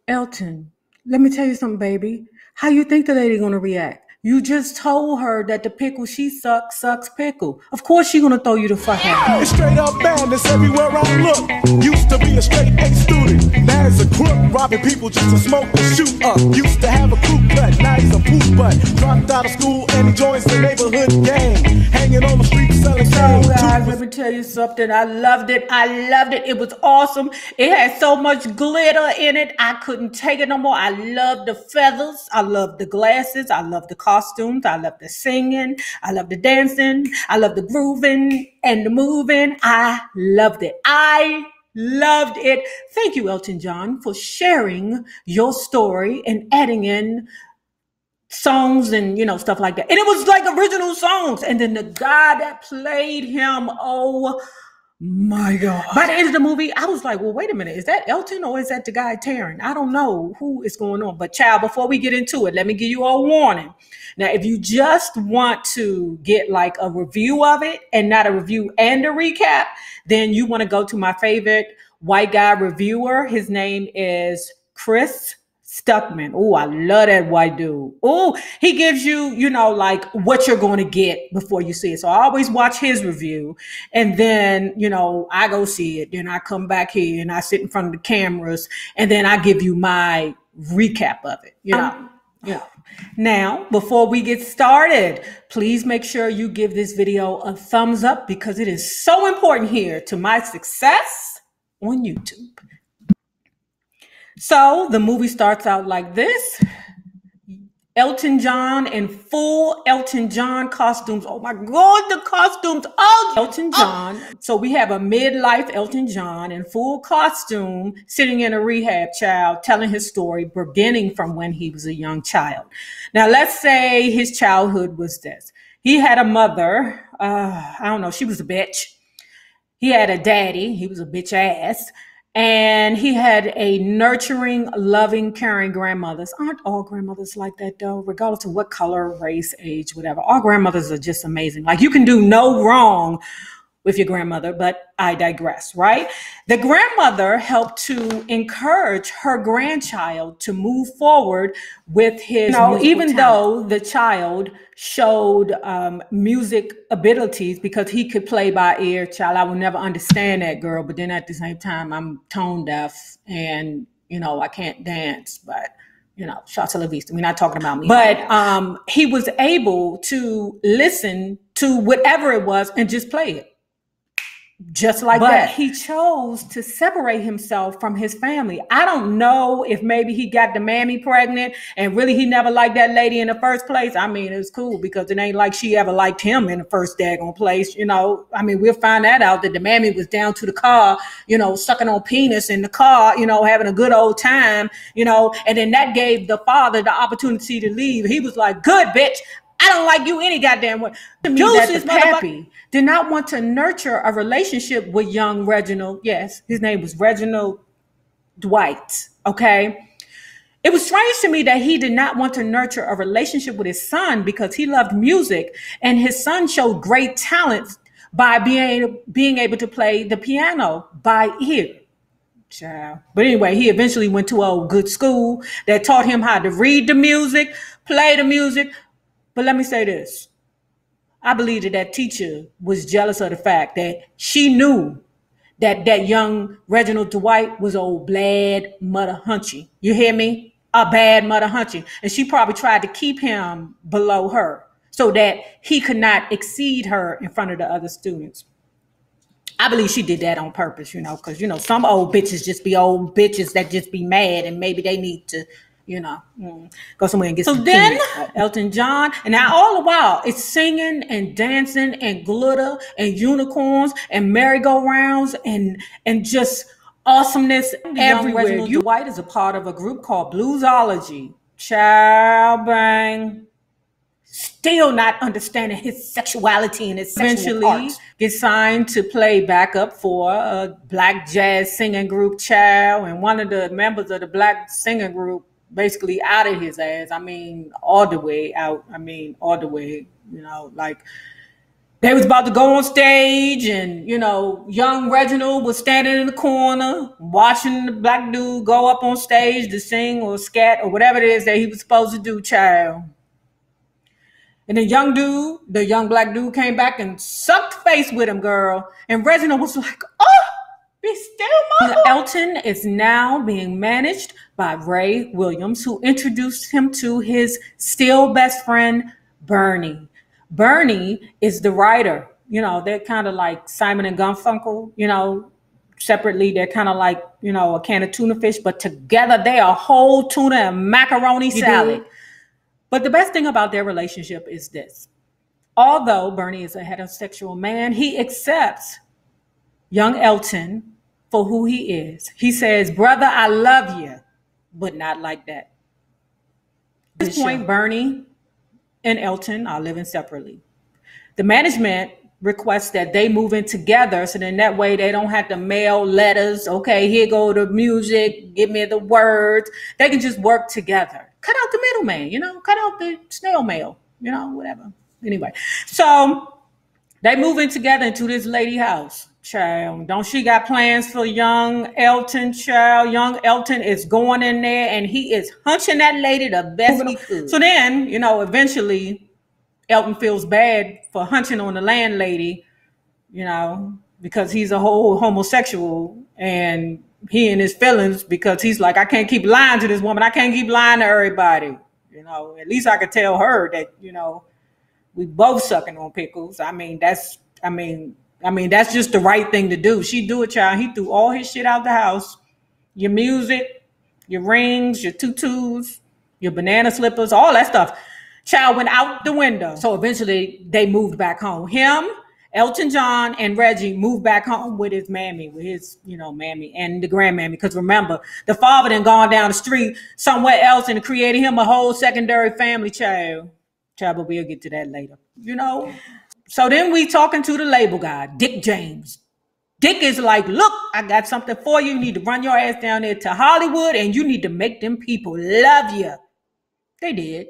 Elton, let me tell you something, baby. How you think the lady gonna react? You just told her that the pickle she sucks pickle. Of course she gonna throw you the fuck out. It's straight up madness everywhere I look. Used to be a straight A student, now as a crook, robbing people just to smoke and shoot up. Used to have a crew cut, now he's a poop butt. Dropped out of school and he joins the neighborhood gang, hanging on the street selling cane. So guys, let me tell you something. I loved it. It was awesome. It had so much glitter in it. I couldn't take it no more. I loved the feathers. I loved the glasses. I loved the costumes. I loved the singing. I loved the dancing. I loved the grooving and the moving. I loved it. I loved it. Thank you, Elton John, for sharing your story and adding in songs and stuff like that. And it was like original songs. And then the guy that played him, oh my God. By the end of the movie, I was like, well, wait a minute, is that Elton or is that the guy Taron? I don't know who is going on. But child, before we get into it, let me give you a warning. Now, if you just want to get like a review of it and not a review and a recap, then you want to go to my favorite white guy reviewer. His name is Chris Stuckman. Oh, I love that white dude. Oh, he gives you, like what you're going to get before you see it. So I always watch his review and then, I go see it. Then I come back here and I sit in front of the cameras and then I give you my recap of it, Yeah. Now, before we get started, please make sure you give this video a thumbs up because it is so important here to my success on YouTube. So the movie starts out like this. Elton John in full Elton John costumes. Oh my God, the costumes. Oh, Elton John. So we have a midlife Elton John in full costume sitting in a rehab, child, telling his story beginning from when he was a young child. Now, let's say his childhood was this. He had a mother. I don't know. She was a bitch. He had a daddy. He was a bitch ass. And he had a nurturing, loving, caring grandmothers. Aren't all grandmothers like that, though? Regardless of what color, race, age, whatever. All grandmothers are just amazing. Like, you can do no wrong with your grandmother, but I digress, right? The grandmother helped to encourage her grandchild to move forward with his even though the child showed music abilities because he could play by ear, child. I will never understand that, girl. But then at the same time, I'm tone deaf and, I can't dance, but shots a la vista. We're not talking about me. But he was able to listen to whatever it was and just play it. Just like that. But he chose to separate himself from his family. I don't know if maybe he got the mammy pregnant and really he never liked that lady in the first place. I mean, it's cool because it ain't like she ever liked him in the first daggone place. I mean, we'll find that out that the mammy was down to the car, sucking on penis in the car, having a good old time, and then that gave the father the opportunity to leave. He was like, good bitch. I don't like you any goddamn way. That the pappy did not want to nurture a relationship with young Reginald. Yes, his name was Reginald Dwight. Okay. It was strange to me that he did not want to nurture a relationship with his son because he loved music and his son showed great talent by being able to play the piano by ear. Child. But anyway, he eventually went to a good school that taught him how to read the music, play the music. But let me say this. I believe that teacher was jealous of the fact that she knew that young Reginald Dwight was old bad mother hunchy. You hear me? A bad mother hunchy. And she probably tried to keep him below her so that he could not exceed her in front of the other students. I believe she did that on purpose, because, some old bitches just be old bitches that just be mad and maybe they need to go somewhere and get some. So then Elton John, and now all the while it's singing and dancing and glitter and unicorns and merry-go-rounds and just awesomeness everywhere. Reginald Dwight is a part of a group called Bluesology. Child bang. Still not understanding his sexuality and his sexual parts. Gets signed to play backup for a black jazz singing group, child, and one of the members of the black singing group basically outed his ass. I mean, all the way out. I mean, all the way, like They was about to go on stage, and young Reginald was standing in the corner watching the black dude go up on stage to sing or scat or whatever it is that he was supposed to do, child. And the young black dude came back and sucked face with him, girl. And Reginald was like, oh, be still, mother. Elton is now being managed by Ray Williams, who introduced him to his still best friend, Bernie. Bernie is the writer. They're kind of like Simon and Garfunkel, separately. They're kind of like, a can of tuna fish, but together they are whole tuna and macaroni salad. But the best thing about their relationship is this. Although Bernie is a heterosexual man, he accepts young Elton for who he is. He says, brother, I love you, but not like that. At this point, Bernie and Elton are living separately. The management requests that they move in together, so then that way they don't have to mail letters. Okay, here go the music, give me the words. They can just work together. Cut out the middleman, cut out the snail mail, whatever. Anyway, so they move in together into this lady house. Child, don't she got plans for young Elton, child? Young Elton is going in there and he is hunching that lady the best he could. So then, eventually Elton feels bad for hunching on the landlady, because he's a whole homosexual, and he in his feelings because he's like, I can't keep lying to this woman. I can't keep lying to everybody. At least I could tell her that, we both sucking on pickles. That's just the right thing to do. She do it, child. He threw all his shit out the house. Your music, your rings, your tutus, your banana slippers, all that stuff. Child went out the window. So eventually they moved back home. Him, Elton John, and Reggie moved back home with his mammy, mammy and the grandmammy. Because remember, the father then gone down the street somewhere else and created him a whole secondary family, child. Child, but we'll get to that later. So then we talking to the label guy, Dick James. Dick is like, look, I got something for you. You need to run your ass down there to Hollywood and you need to make them people love you. They did.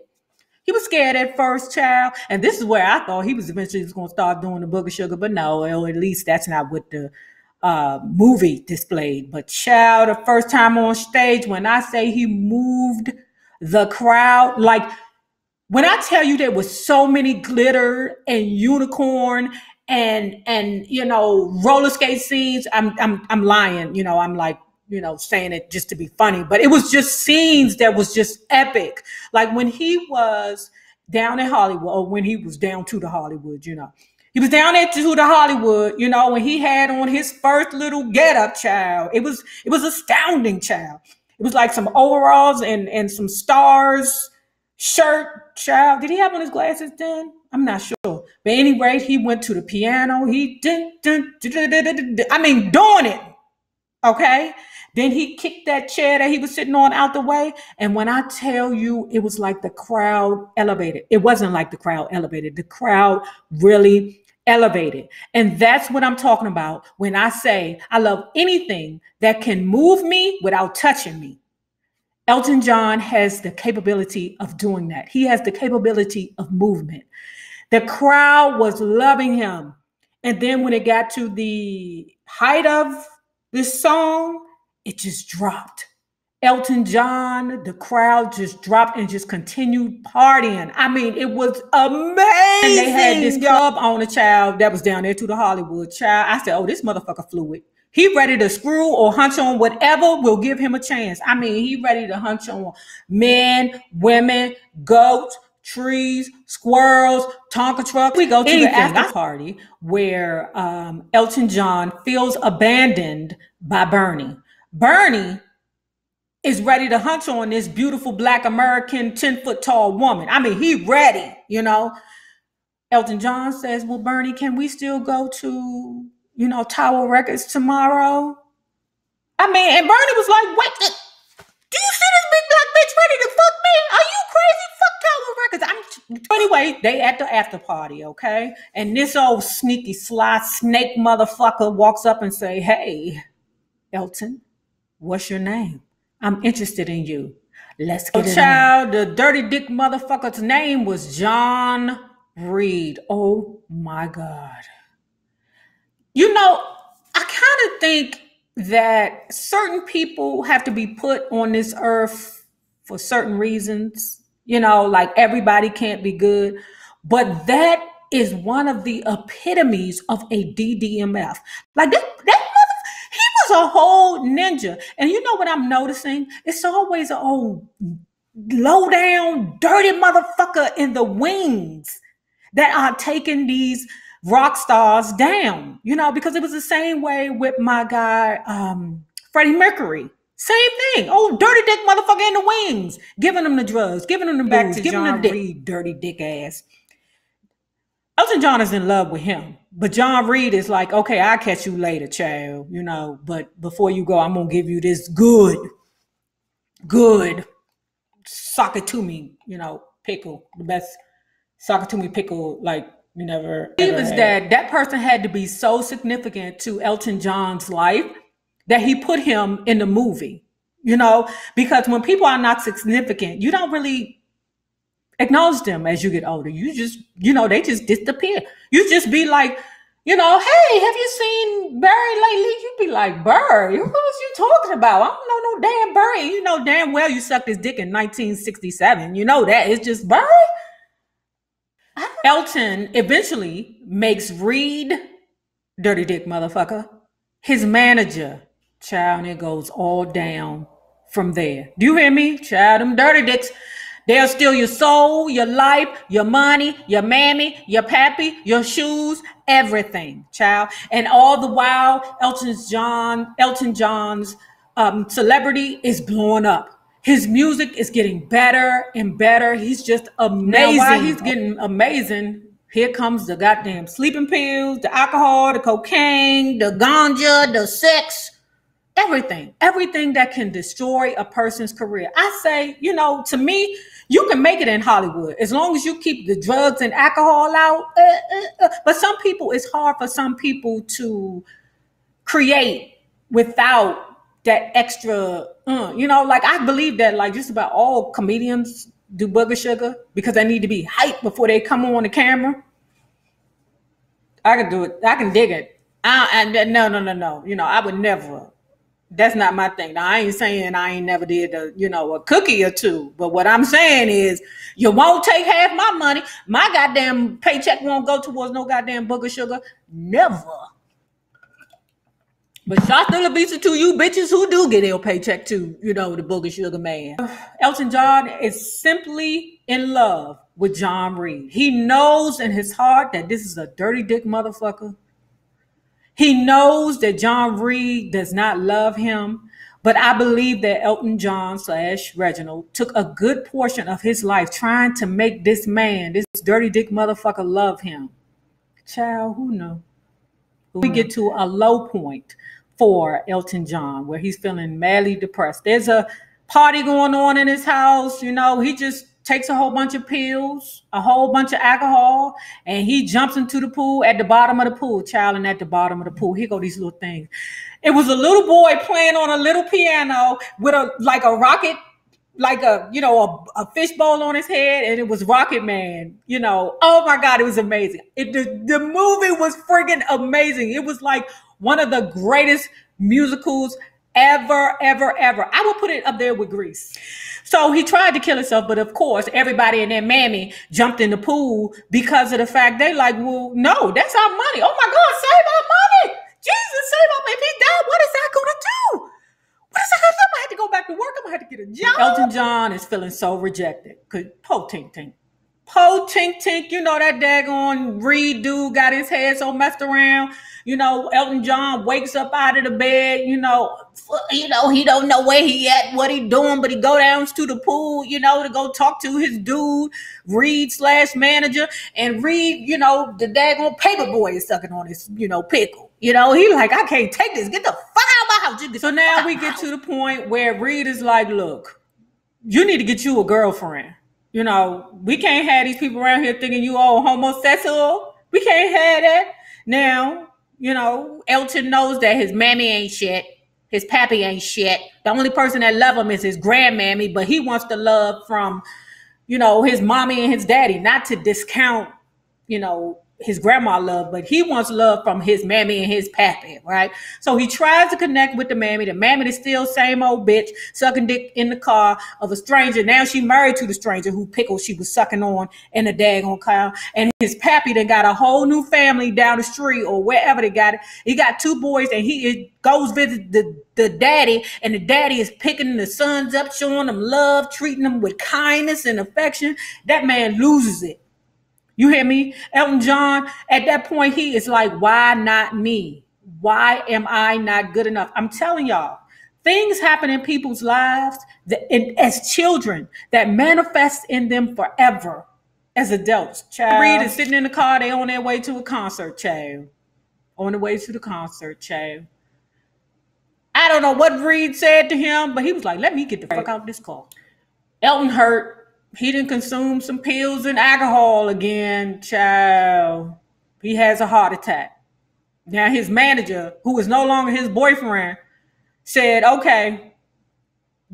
He was scared at first, child. And this is where I thought he was eventually going to start doing the Booger Sugar. But no, or at least that's not what the movie displayed. But child, the first time on stage, when I say he moved the crowd, like when I tell you there was so many glitter and unicorn and roller skate scenes, I'm lying. I'm like, saying it just to be funny, but it was just scenes that was just epic. Like when he was down in Hollywood, or when he was down to the Hollywood, he was down there to the Hollywood, when he had on his first little getup, child. It was astounding, child. It was like some overalls and some stars shirt, child. Did he have on his glasses then? I'm not sure. But anyway, he went to the piano. He doing it. Okay. Then he kicked that chair that he was sitting on out the way. And when I tell you, it was like the crowd elevated. It wasn't like the crowd elevated. The crowd really elevated. And that's what I'm talking about when I say I love anything that can move me without touching me. Elton John has the capability of doing that. He has the capability of movement. The crowd was loving him. And then when it got to the height of this song, it just dropped. Elton John, the crowd just dropped and just continued partying. It was amazing. And they had this club owner, child, that was down there to the Hollywood, child. I said, oh, this motherfucker fluid. He ready to screw or hunch on whatever will give him a chance. He ready to hunch on men, women, goats, trees, squirrels, Tonka trucks. We go to the after party where Elton John feels abandoned by Bernie. Bernie is ready to hunch on this beautiful Black American 10-foot tall woman. He ready, Elton John says, well, Bernie, can we still go to, Tower Records tomorrow? And Bernie was like, wait, do you see this big black bitch ready to fuck me? Are you crazy? Fuck Tower Records. Anyway, they at the after party, okay? And this old sneaky, sly snake motherfucker walks up and say, hey, Elton, what's your name? I'm interested in you. Let's get it on. The dirty dick motherfucker's name was John Reed, oh my God. You know, I kind of think that certain people have to be put on this earth for certain reasons. You know, like everybody can't be good. But that is one of the epitomes of a DDMF. Like that he was a whole ninja. And you know what I'm noticing? It's always an old low down, dirty motherfucker in the wings that are taking these rock stars down, you know, because it was the same way with my guy, Freddie Mercury. Same thing. Oh, dirty dick motherfucker in the wings, giving them the drugs, giving them the back to giving them the dick, dirty dick ass. Elton John is in love with him, but John Reed is like, okay, I'll catch you later, child, you know, but before you go, I'm going to give you this good, sock it to me, you know, pickle, the best sock it to me pickle, like, you never. It was that person had to be so significant to Elton John's life that he put him in the movie, you know, because when people are not significant, you don't really acknowledge them as you get older. You just, you know, they just disappear. You just be like, you know, hey, have you seen Barry lately? You'd be like, Barry, who was you talking about? I don't know no damn Barry. You know damn well you sucked his dick in 1967. You know that. It's just Barry. Elton eventually makes Reed, dirty dick motherfucker, his manager. Child, and it goes all down from there. Do you hear me? Child, them dirty dicks, they'll steal your soul, your life, your money, your mammy, your pappy, your shoes, everything, child. And all the while, Elton John's celebrity is blowing up. His music is getting better and better. He's just amazing. Now, while he's getting amazing, here comes the goddamn sleeping pills, the alcohol, the cocaine, the ganja, the sex, everything that can destroy a person's career. I say, you know, to me, you can make it in Hollywood as long as you keep the drugs and alcohol out. But some people, it's hard for some people to create without that extra, you know, like I believe that like just about all comedians do booger sugar because they need to be hyped before they come on the camera. I can do it. I can dig it. No. You know, I would never. That's not my thing. Now, I ain't saying I ain't never did a cookie or two. But what I'm saying is you won't take half my money. My goddamn paycheck won't go towards no goddamn booger sugar. Never. But shout to the visa to you bitches who do get their paycheck too, you know, the booger sugar man. Elton John is simply in love with John Reed. He knows in his heart that this is a dirty dick motherfucker. He knows that John Reed does not love him. But I believe that Elton John / Reginald took a good portion of his life trying to make this man, this dirty dick motherfucker, love him. Child, who knows? We get to a low point for Elton John where he's feeling madly depressed. There's a party going on in his house. You know, he just takes a whole bunch of pills, a whole bunch of alcohol, and he jumps into the pool at the bottom of the pool, child, and at the bottom of the pool, here go these little things. It was a little boy playing on a little piano with a rocket, like a fishbowl on his head, and it was Rocketman. You know, oh my God, it was amazing. The movie was friggin' amazing. It was like one of the greatest musicals ever. I would put it up there with Grease. So he tried to kill himself, but of course, everybody and their mammy jumped in the pool because of the fact they like, well, no, that's our money. Oh my God, save our money. Jesus, save our money. If he died, what is that going to do? What is that going to do? I'm going to have to go back to work. I'm going to have to get a job. Elton John is feeling so rejected. Po tink tink. You know, that daggone Reed dude got his head so messed around. You know, Elton John wakes up out of the bed, you know, he don't know where he at, what he doing, but he go down to the pool, you know, to go talk to his dude, Reed / manager, and Reed, you know, the daggone paper boy is sucking on his, you know, pickle. You know, he like, I can't take this. Get the fuck out of my house. So now we get to the point where Reed is like, look, you need to get you a girlfriend. You know, we can't have these people around here thinking you all homosexual. We can't have that. Now, you know, Elton knows that his mammy ain't shit. His pappy ain't shit. The only person that love him is his grandmammy, but he wants the love from, you know, his mommy and his daddy, not to discount his grandma love, but he wants love from his mammy and his pappy, right? So he tries to connect with the mammy. The mammy is still same old bitch, sucking dick in the car of a stranger. Now she married to the stranger who pickle she was sucking on in a daggone car. And his pappy then got a whole new family down the street or wherever they got it. He got 2 boys, and he goes visit the daddy, and the daddy is picking the sons up, showing them love, treating them with kindness and affection. That man loses it. You hear me? Elton John, at that point, he is like, why not me? Why am I not good enough? I'm telling y'all, things happen in people's lives as children that manifest in them forever as adults. Child. Reed is sitting in the car. They on their way to a concert, child. On the way to the concert, child. I don't know what Reed said to him, but he was like, let me get the fuck out of this car. Elton hurt. He didn't consume some pills and alcohol again, child. He has a heart attack. Now his manager, who is no longer his boyfriend, said, okay,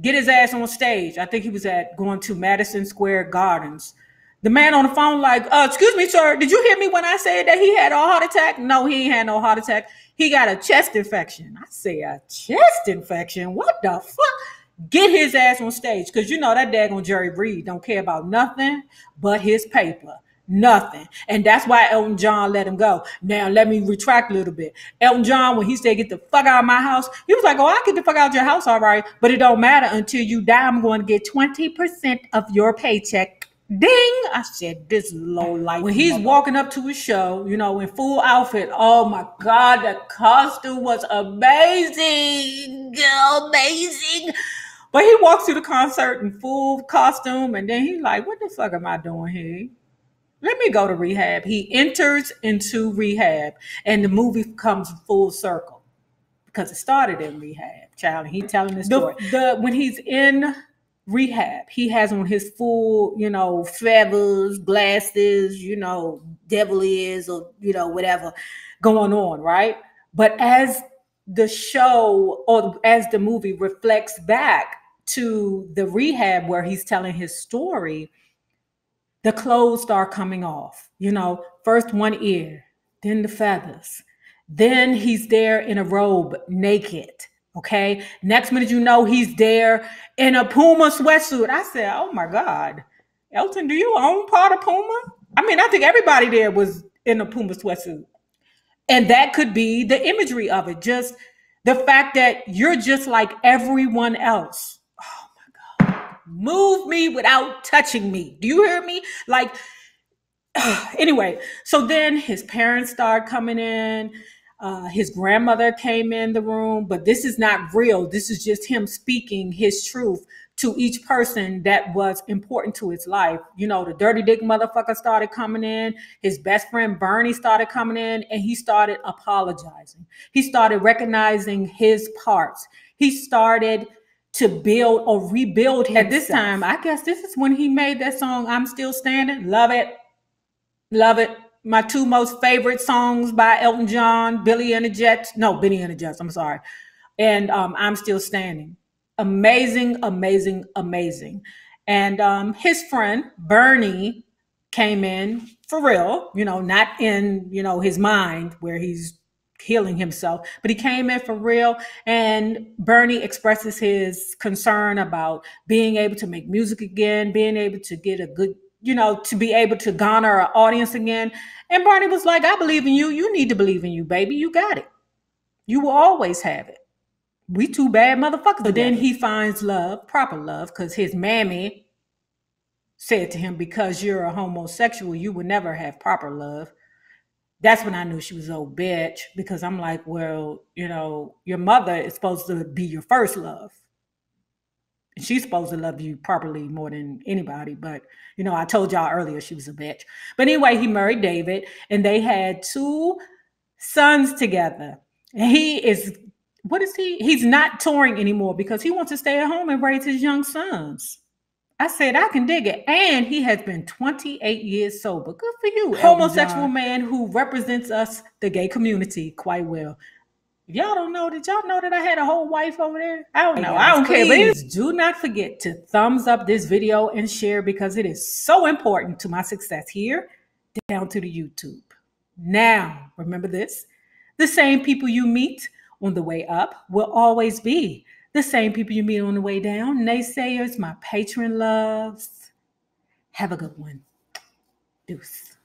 get his ass on stage. I think he was going to Madison Square Gardens. The man on the phone like, excuse me, sir, did you hear me when I said that he had a heart attack? No, he ain't had no heart attack. He got a chest infection. I say a chest infection? What the fuck? Get his ass on stage, because that daggone Jerry Reed don't care about nothing but his paper. Nothing. And that's why Elton John let him go. Now, let me retract a little bit. Elton John, when he said, get the fuck out of my house, he was like, oh, I'll get the fuck out of your house, all right. But it don't matter until you die. I'm going to get 20% of your paycheck. Ding! I said, this low life. When he's walking up to his show, in full outfit, oh my God, the costume was amazing. Amazing. But he walks to the concert in full costume, and then he's like, what the fuck am I doing here? Let me go to rehab. He enters into rehab, and the movie comes full circle because it started in rehab, child. And he's telling the story. When he's in rehab, he has on his full, feathers, glasses, devil ears, or, whatever going on, right? But as the show or as the movie reflects back to the rehab where he's telling his story, the clothes start coming off. First one ear, then the feathers. Then he's there in a robe, naked. Okay. Next minute, he's there in a Puma sweatsuit. I said, oh my God, Elton, do you own part of Puma? I mean, I think everybody there was in a Puma sweatsuit. And that could be the imagery of it. Just the fact that you're just like everyone else. Oh my God. Move me without touching me. Do you hear me? Like, anyway, so then his parents start coming in. His grandmother came in the room, but this is not real. This is just him speaking his truth to each person that was important to his life. The dirty dick motherfucker started coming in. His best friend Bernie started coming in, and he started apologizing. He started recognizing his parts. He started to build or rebuild himself. At this time, I guess this is when he made that song, I'm Still Standing. Love it. Love it. My 2 most favorite songs by Elton John, Benny and the Jets, I'm sorry. And I'm Still Standing. Amazing, amazing, amazing. And his friend, Bernie, came in for real, not in, his mind where he's healing himself, but he came in for real. And Bernie expresses his concern about being able to make music again, being able to get a good, to be able to garner an audience again. And Bernie was like, I believe in you. You need to believe in you, baby. You got it. You will always have it. We 2 bad motherfuckers. But then he finds love, proper love, because his mammy said to him, because you're a homosexual, you would never have proper love. That's when I knew she was an old bitch, because I'm like, well, your mother is supposed to be your first love. And she's supposed to love you properly more than anybody. But, I told y'all earlier she was a bitch. But anyway, he married David, and they had 2 sons together. And what is he? He's not touring anymore because he wants to stay at home and raise his young sons. I said, I can dig it. And he has been 28 years sober. Good for you. Homosexual man who represents us, the gay community, quite well. If y'all don't know, did y'all know that I had a whole wife over there? I don't know. I don't care. Please do not forget to thumbs up this video and share, because it is so important to my success here. down to the YouTube. Now, remember this, the same people you meet on the way up will always be the same people you meet on the way down. Naysayers, my patron loves. Have a good one. Deuce.